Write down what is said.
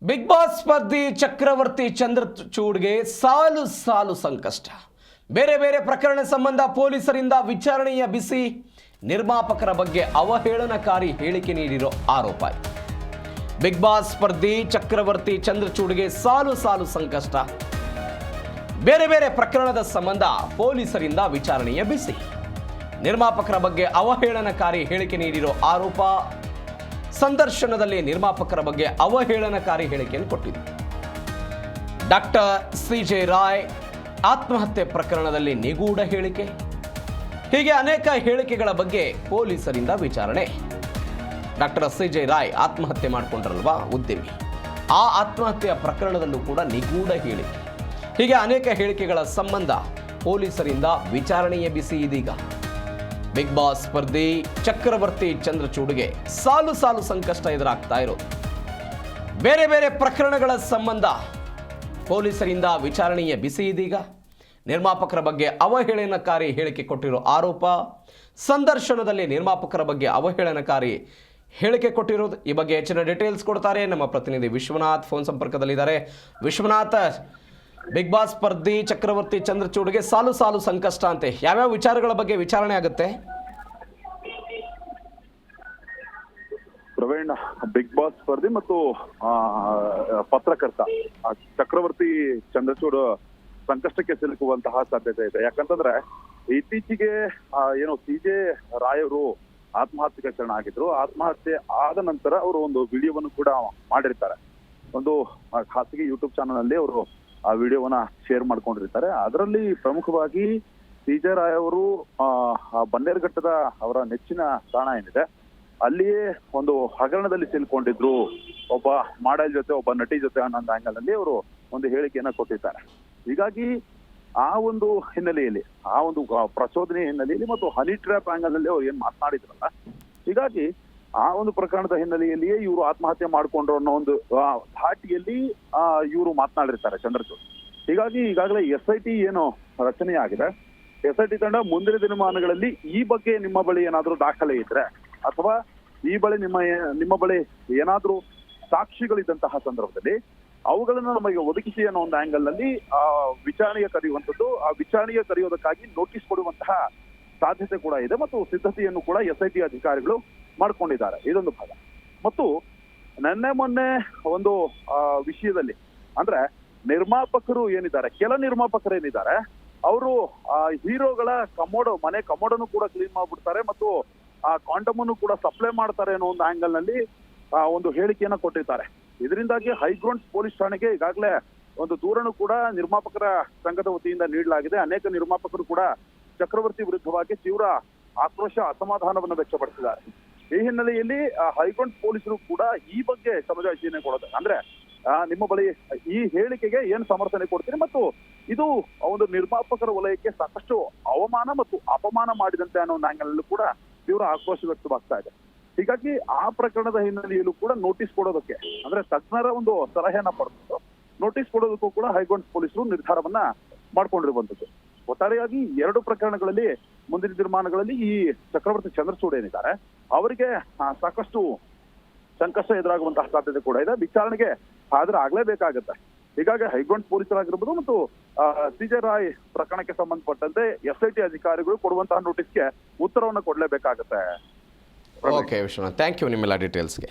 Big boss ಸ್ಪರ್ಧಿ ಚಕ್ರವರ್ತಿ ಚಂದ್ರಚೂಡ್ಗೆ ಸಾಲು ಸಾಲು ಸಂಕಷ್ಟ. ಬೇರೆ ಬೇರೆ ಪ್ರಕರಣ ಸಂಬಂಧ ಪೊಲೀಸರಿಂದ ವಿಚಾರಣೆಯ ಬಿಸಿ. ನಿರ್ಮಾಪಕರ ಬಗ್ಗೆ ಅವಹೇಳನಕಾರಿ ಹೇಳಿಕೆ ನೀಡಿರೋ ಆರೋಪ. ಬಿಗ್ ಬಾಸ್ ಸ್ಪರ್ಧಿ ಚಕ್ರವರ್ತಿ ಚಂದ್ರಚೂಡ್ಗೆ ಸಾಲು ಸಾಲು ಸಂಕಷ್ಟ. ಬೇರೆ ಬೇರೆ ಪ್ರಕರಣದ ಸಂಬಂಧ ಪೊಲೀಸರಿಂದ ವಿಚಾರಣೆಯ ಬಿಸಿ. ನಿರ್ಮಾಪಕರ ಬಗ್ಗೆ ಅವಹೇಳನಕಾರಿ ಹೇಳಿಕೆ ನೀಡಿರೋ ಆರೋಪ. ಸಂದರ್ಶನದಲ್ಲಿ ನಿರ್ಮಾಪಕರ ಬಗ್ಗೆ ಅವಹೇಳನಕಾರಿ ಹೇಳಿಕೆಯನ್ನು ಕೊಟ್ಟಿದ್ದು. ಡಾಕ್ಟರ್ ಸಿ.ಜೆ. ರಾಯ್ ಆತ್ಮಹತ್ಯೆ ಪ್ರಕರಣದಲ್ಲಿ ನಿಗೂಢ ಹೇಳಿಕೆ. ಹೀಗೆ ಅನೇಕ ಹೇಳಿಕೆಗಳ ಬಗ್ಗೆ ಪೊಲೀಸರಿಂದ ವಿಚಾರಣೆ. ಡಾಕ್ಟರ್ ಸಿ.ಜೆ. ರಾಯ್ ಆತ್ಮಹತ್ಯೆ ಮಾಡಿಕೊಂಡ್ರಲ್ವಾ ಉದ್ಯಮಿ, ಆ ಆತ್ಮಹತ್ಯೆಯ ಪ್ರಕರಣದಲ್ಲೂ ಕೂಡ ನಿಗೂಢ ಹೇಳಿಕೆ. ಹೀಗೆ ಅನೇಕ ಹೇಳಿಕೆಗಳ ಸಂಬಂಧ ಪೊಲೀಸರಿಂದ ವಿಚಾರಣೆಯ ಬಿಸಿ ಇದೀಗ. ಬಿಗ್ ಬಾಸ್ ಸ್ಪರ್ಧಿ ಚಕ್ರವರ್ತಿ ಚಂದ್ರಚೂಡ್ಗೆ ಸಾಲು ಸಾಲು ಸಂಕಷ್ಟ ಎದುರಾಗ್ತಾ ಇರೋದು. ಬೇರೆ ಬೇರೆ ಪ್ರಕರಣಗಳ ಸಂಬಂಧ ಪೊಲೀಸರಿಂದ ವಿಚಾರಣೆಯ ಬಿಸಿ ಇದೀಗ. ನಿರ್ಮಾಪಕರ ಬಗ್ಗೆ ಅವಹೇಳನಕಾರಿ ಹೇಳಿಕೆ ಕೊಟ್ಟಿರೋ ಆರೋಪ. ಸಂದರ್ಶನದಲ್ಲಿ ನಿರ್ಮಾಪಕರ ಬಗ್ಗೆ ಅವಹೇಳನಕಾರಿ ಹೇಳಿಕೆ ಕೊಟ್ಟಿರೋದು. ಈ ಬಗ್ಗೆ ಹೆಚ್ಚಿನ ಡೀಟೇಲ್ಸ್ ಕೊಡ್ತಾರೆ ನಮ್ಮ ಪ್ರತಿನಿಧಿ ವಿಶ್ವನಾಥ್, ಫೋನ್ ಸಂಪರ್ಕದಲ್ಲಿದ್ದಾರೆ. ವಿಶ್ವನಾಥ್, ಬಿಗ್ ಬಾಸ್ ಸ್ಪರ್ಧಿ ಚಕ್ರವರ್ತಿ ಚಂದ್ರಚೂಡ್ಗೆ ಸಾಲು ಸಾಲು ಸಂಕಷ್ಟ ಅಂತೆ, ಯಾವ್ಯಾವ ವಿಚಾರಗಳ ಬಗ್ಗೆ ವಿಚಾರಣೆ ಆಗುತ್ತೆ? ಪ್ರವೀಣ್, ಬಿಗ್ ಬಾಸ್ ಸ್ಪರ್ಧಿ ಮತ್ತು ಪತ್ರಕರ್ತ ಚಕ್ರವರ್ತಿ ಚಂದ್ರಚೂಡ್ ಸಂಕಷ್ಟಕ್ಕೆ ಸಿಲುಕುವಂತಹ ಸಾಧ್ಯತೆ ಇದೆ. ಯಾಕಂತಂದ್ರೆ ಇತ್ತೀಚೆಗೆ ಏನು ಸಿ.ಜೆ. ರಾಯ್ ಅವರು ಆತ್ಮಹತ್ಯೆಗೆ ಶರಣಾಗಿದ್ರು. ಆತ್ಮಹತ್ಯೆ ಆದ ನಂತರ ಅವರು ಒಂದು ವಿಡಿಯೋವನ್ನು ಕೂಡ ಮಾಡಿರ್ತಾರೆ. ಒಂದು ಖಾಸಗಿ ಯೂಟ್ಯೂಬ್ ಚಾನಲ್ ಅಲ್ಲಿ ಅವರು ಆ ವಿಡಿಯೋವನ್ನ ಶೇರ್ ಮಾಡ್ಕೊಂಡಿರ್ತಾರೆ. ಅದರಲ್ಲಿ ಪ್ರಮುಖವಾಗಿ ಸಿ.ಜೆ. ರಾಯ್ ಅವರು ಬನ್ನೇರುಘಟ್ಟದ ಅವರ ನೆಚ್ಚಿನ ತಾಣ ಏನಿದೆ ಅಲ್ಲಿಯೇ ಒಂದು ಹಗರಣದಲ್ಲಿ ಸಿಲ್ಕೊಂಡಿದ್ರು, ಒಬ್ಬ ಮಾಡೆಲ್ ಜೊತೆ ಒಬ್ಬ ನಟಿ ಜೊತೆ ಅನ್ನೋ ಆಂಗಲ್ ಅಲ್ಲಿ ಅವರು ಒಂದು ಹೇಳಿಕೆಯನ್ನ ಕೊಟ್ಟಿದ್ದಾರೆ. ಹೀಗಾಗಿ ಆ ಒಂದು ಹಿನ್ನೆಲೆಯಲ್ಲಿ, ಆ ಒಂದು ಪ್ರಚೋದನೆ ಹಿನ್ನೆಲೆಯಲ್ಲಿ ಮತ್ತು ಹನಿ ಟ್ರ್ಯಾಪ್ ಆಂಗಲ್ ಅಲ್ಲಿ ಅವ್ರು ಏನ್ ಮಾತನಾಡಿದ್ರಲ್ಲ, ಹೀಗಾಗಿ ಆ ಒಂದು ಪ್ರಕರಣದ ಹಿನ್ನೆಲೆಯಲ್ಲಿಯೇ ಇವರು ಆತ್ಮಹತ್ಯೆ ಮಾಡ್ಕೊಂಡ್ರು ಅನ್ನೋ ಒಂದು ಧಾಟಿಯಲ್ಲಿ ಇವರು ಮಾತನಾಡಿರ್ತಾರೆ ಚಂದ್ರಚೂಡ್. ಹೀಗಾಗಿ ಈಗಾಗಲೇ SIT ಏನು ರಚನೆ ಆಗಿದೆ, SIT ತಂಡ ಮುಂದಿನ ದಿನಮಾನಗಳಲ್ಲಿ ಈ ಬಗ್ಗೆ ನಿಮ್ಮ ಬಳಿ ಏನಾದ್ರೂ ದಾಖಲೆ ಇದ್ರೆ ಅಥವಾ ಈ ಬಳಿ ನಿಮ್ಮ ಬಳಿ ಏನಾದ್ರೂ ಸಾಕ್ಷಿಗಳಿದ್ದಂತಹ ಸಂದರ್ಭದಲ್ಲಿ ಅವುಗಳನ್ನು ನಮಗೆ ಒದಗಿಸಿ ಅನ್ನೋ ಒಂದು ಆಂಗಲ್ ನಲ್ಲಿ ವಿಚಾರಣೆಗೆ ಕರೆಯುವಂಥದ್ದು, ಆ ವಿಚಾರಣೆಗೆ ಕರೆಯೋದಕ್ಕಾಗಿ ನೋಟಿಸ್ ಕೊಡುವಂತಹ ಸಾಧ್ಯತೆ ಕೂಡ ಇದೆ ಮತ್ತು ಸಿದ್ಧತೆಯನ್ನು ಕೂಡ SIT ಅಧಿಕಾರಿಗಳು ಮಾಡ್ಕೊಂಡಿದ್ದಾರೆ. ಇದೊಂದು ಭಾಗ. ಮತ್ತು ನಿನ್ನೆ ಮೊನ್ನೆ ಒಂದು ವಿಷಯದಲ್ಲಿ ಅಂದ್ರೆ ನಿರ್ಮಾಪಕರು ಏನಿದ್ದಾರೆ, ಕೆಲ ನಿರ್ಮಾಪಕರು ಏನಿದ್ದಾರೆ, ಅವರು ಹೀರೋಗಳ ಮನೆ ಕಮೋಡನ್ನು ಕೂಡ ಕ್ಲೀನ್ ಮಾಡ್ಬಿಡ್ತಾರೆ ಮತ್ತು ಆ ಕಾಂಡಮ್ ಅನ್ನು ಕೂಡ ಸಪ್ಲೈ ಮಾಡ್ತಾರೆ ಅನ್ನೋ ಒಂದು ಆಂಗಲ್ ನಲ್ಲಿ ಒಂದು ಹೇಳಿಕೆಯನ್ನ ಕೊಟ್ಟಿದ್ದಾರೆ. ಇದರಿಂದಾಗಿ ಹೈಗ್ರೌಂಡ್ ಪೊಲೀಸ್ ಠಾಣೆಗೆ ಈಗಾಗಲೇ ಒಂದು ದೂರನ್ನು ಕೂಡ ನಿರ್ಮಾಪಕರ ಸಂಘದ ವತಿಯಿಂದ ನೀಡಲಾಗಿದೆ. ಅನೇಕ ನಿರ್ಮಾಪಕರು ಕೂಡ ಚಕ್ರವರ್ತಿ ವಿರುದ್ಧವಾಗಿ ತೀವ್ರ ಆಕ್ರೋಶ, ಅಸಮಾಧಾನವನ್ನು ವ್ಯಕ್ತಪಡಿಸಿದ್ದಾರೆ. ಈ ಹಿನ್ನೆಲೆಯಲ್ಲಿ ಹೈಗ್ರೌಂಡ್ ಪೊಲೀಸರು ಕೂಡ ಈ ಬಗ್ಗೆ ಸಮಜಾಯಿಷಿಯನ್ನೇ ಕೊಡೋದು. ಅಂದ್ರೆ ನಿಮ್ಮ ಬಳಿ ಈ ಹೇಳಿಕೆಗೆ ಏನ್ ಸಮರ್ಥನೆ ಕೊಡ್ತೀರಿ ಮತ್ತು ಇದು ಒಂದು ನಿರ್ಮಾಪಕರ ವಲಯಕ್ಕೆ ಸಾಕಷ್ಟು ಅವಮಾನ ಮತ್ತು ಅಪಮಾನ ಮಾಡಿದಂತೆ ಅನ್ನೋ ಒಂದು ಆಂಗಲ್ ಕೂಡ ತೀವ್ರ ಆಕ್ರೋಶ ವ್ಯಕ್ತವಾಗ್ತಾ ಇದೆ. ಹೀಗಾಗಿ ಆ ಪ್ರಕರಣದ ಹಿನ್ನೆಲೆಯಲ್ಲೂ ಕೂಡ ನೋಟಿಸ್ ಕೊಡೋದಕ್ಕೆ, ಅಂದ್ರೆ ತಜ್ಞರ ಒಂದು ಸಲಹೆಯನ್ನ ಪಡೆದು ನೋಟಿಸ್ ಕೊಡೋದಕ್ಕೂ ಕೂಡ ಹೈಗ್ರೌಂಡ್ ಪೊಲೀಸರು ನಿರ್ಧಾರವನ್ನ ಮಾಡ್ಕೊಂಡಿರುವಂತದ್ದು. ಒಟ್ಟಾರೆಯಾಗಿ ಎರಡು ಪ್ರಕರಣಗಳಲ್ಲಿ ಮುಂದಿನ ದಿನಮಾನಗಳಲ್ಲಿ ಈ ಚಕ್ರವರ್ತಿ ಚಂದ್ರಚೂಡ್ ಏನಿದ್ದಾರೆ ಅವರಿಗೆ ಸಾಕಷ್ಟು ಸಂಕಷ್ಟ ಎದುರಾಗುವಂತಹ ಸಾಧ್ಯತೆ ಕೂಡ ಇದೆ. ವಿಚಾರಣೆಗೆ ಹಾಜರಾಗಲೇಬೇಕಾಗತ್ತೆ. ಹೀಗಾಗಿ ಹೈಗ್ರೌಂಡ್ ಪೊಲೀಸರಾಗಿರ್ಬೋದು ಮತ್ತು ಸಿ.ಜೆ. ರಾಯ್ ಪ್ರಕರಣಕ್ಕೆ ಸಂಬಂಧಪಟ್ಟಂತೆ SIT ಅಧಿಕಾರಿಗಳು ಕೊಡುವಂತಹ ನೋಟಿಸ್ಗೆ ಉತ್ತರವನ್ನು ಕೊಡಲೇಬೇಕಾಗತ್ತೆ. ಓಕೆ ವಿಶ್ವನಾಥ್, ಥ್ಯಾಂಕ್ ಯು ನಿಮ್ಮೆಲ್ಲ ಡೀಟೇಲ್ಸ್ಗೆ.